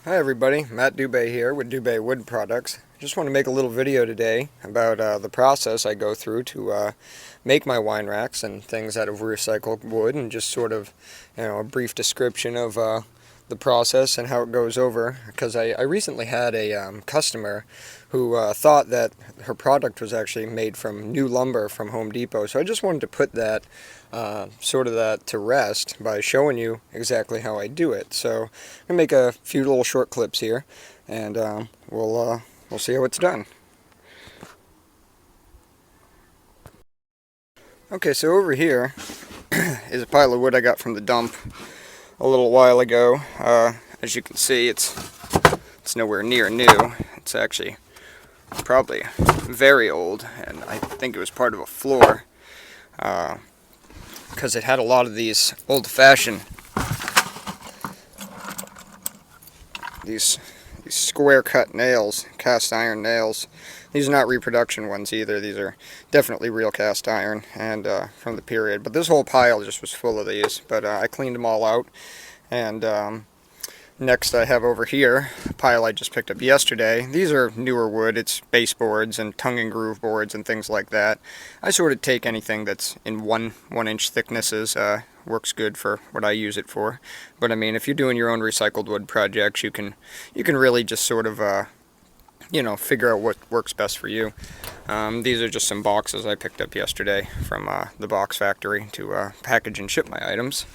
Hi everybody, Matt Dubé here with Dubé Wood Products. Just want to make a little video today about the process I go through to make my wine racks and things out of recycled wood, and just sort of, a brief description of the process and how it goes over, because I recently had a customer who thought that her product was actually made from new lumber from Home Depot. So I just wanted to put that that to rest by showing you exactly how I do it. So I'm gonna make a few little short clips here, and we'll see how it's done. Okay, so over here is a pile of wood I got from the dump a little while ago. As you can see, it's nowhere near new. It's actually probably very old, and I think it was part of a floor, because it had a lot of these old-fashioned, these square cut nails, cast iron nails. These are not reproduction ones either. These are definitely real cast iron, and from the period. But this whole pile just was full of these, but I cleaned them all out. And next I have over here a pile I just picked up yesterday. These are newer wood. It's baseboards and tongue and groove boards and things like that. I sort of take anything that's in one inch thicknesses. Works good for what I use it for. But I mean, if you're doing your own recycled wood projects, you can really just sort of figure out what works best for you. These are just some boxes I picked up yesterday from the box factory to package and ship my items.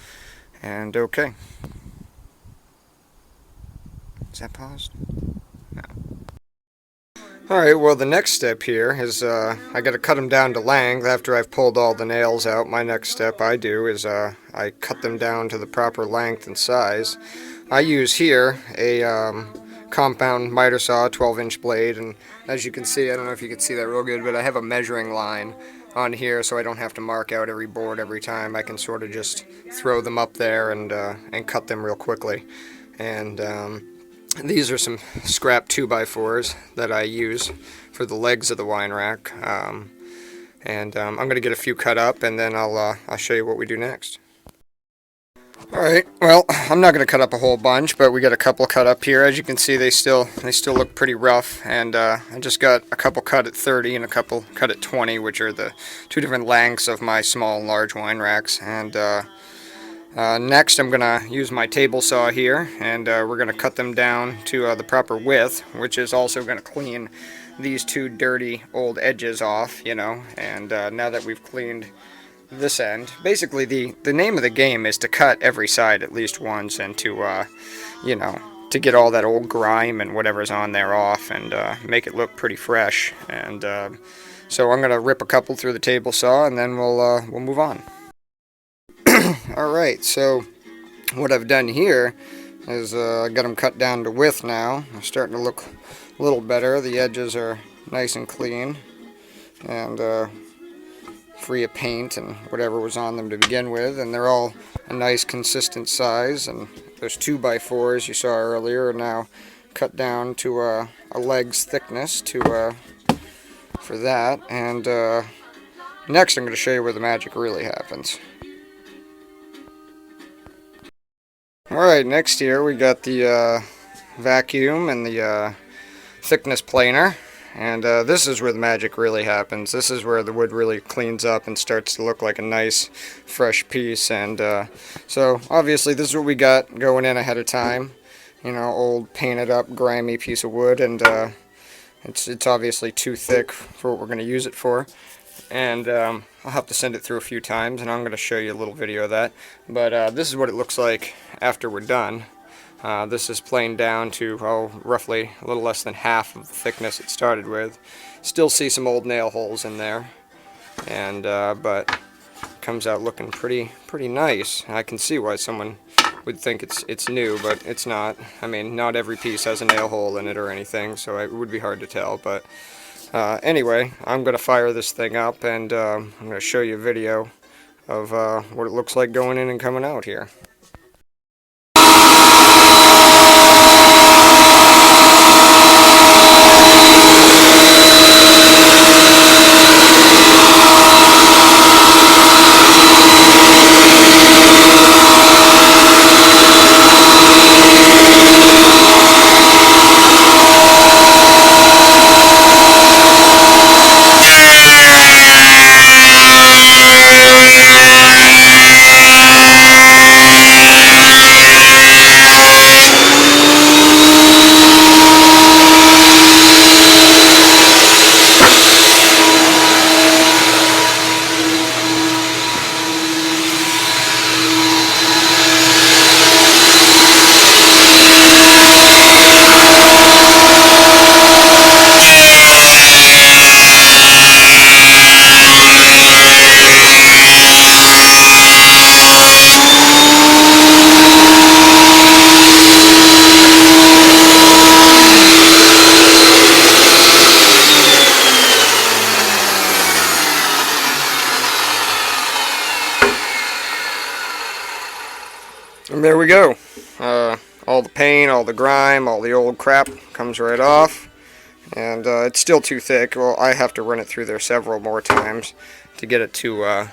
And okay. Is that paused? No. Alright, well, the next step here is I got to cut them down to length. After I've pulled all the nails out, my next step I do is I cut them down to the proper length and size. I use here a compound miter saw, 12-inch blade, and as you can see, I don't know if you can see that real good, but I have a measuring line on here, so I don't have to mark out every board every time. I can sort of just throw them up there and cut them real quickly. And these are some scrap 2x4s that I use for the legs of the wine rack. I'm going to get a few cut up, and then I'll show you what we do next. Alright, well, I'm not going to cut up a whole bunch, but we got a couple cut up here. As you can see, they still look pretty rough, and I just got a couple cut at 30 and a couple cut at 20, which are the two different lengths of my small and large wine racks. And next I'm going to use my table saw here, and we're going to cut them down to the proper width, which is also going to clean these two dirty old edges off, and now that we've cleaned this end, basically the name of the game is to cut every side at least once, and to to get all that old grime and whatever's on there off, and make it look pretty fresh. And so I'm gonna rip a couple through the table saw, and then we'll move on. Alright, so what I've done here is I got them cut down to width now. They're starting to look a little better. The edges are nice and clean, and free of paint and whatever was on them to begin with, and they're all a nice consistent size. And those 2x4s you saw earlier are now cut down to a leg's thickness for that. And next I'm going to show you where the magic really happens. Alright, next here we got the vacuum and the thickness planer. And this is where the magic really happens. This is where the wood really cleans up and starts to look like a nice, fresh piece. And so, obviously, this is what we got going in ahead of time. Old, painted up, grimy piece of wood, and it's obviously too thick for what we're going to use it for. And I'll have to send it through a few times, and I'm going to show you a little video of that. But this is what it looks like after we're done. This is planed down to roughly a little less than half of the thickness it started with. Still see some old nail holes in there, and but comes out looking pretty nice. I can see why someone would think it's new, but it's not. I mean, not every piece has a nail hole in it or anything, so it would be hard to tell. But anyway, I'm going to fire this thing up, and I'm going to show you a video of what it looks like going in and coming out here. we go. All the paint, all the grime, all the old crap comes right off. And it's still too thick. Well, I have to run it through there several more times to get it to,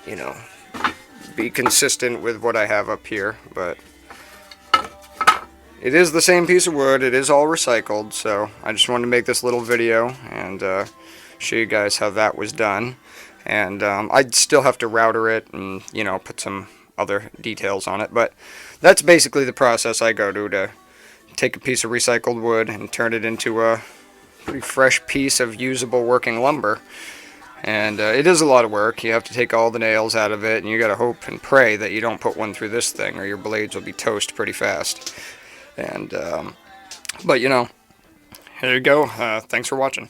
you know, be consistent with what I have up here. But it is the same piece of wood. It is all recycled. So I just wanted to make this little video and show you guys how that was done. And I'd still have to router it and, you know, put some other details on it. But that's basically the process I go to take a piece of recycled wood and turn it into a pretty fresh piece of usable working lumber. And it is a lot of work. You have to take all the nails out of it, and you got to hope and pray that you don't put one through this thing, or your blades will be toast pretty fast. And but you know, here you go. Thanks for watching.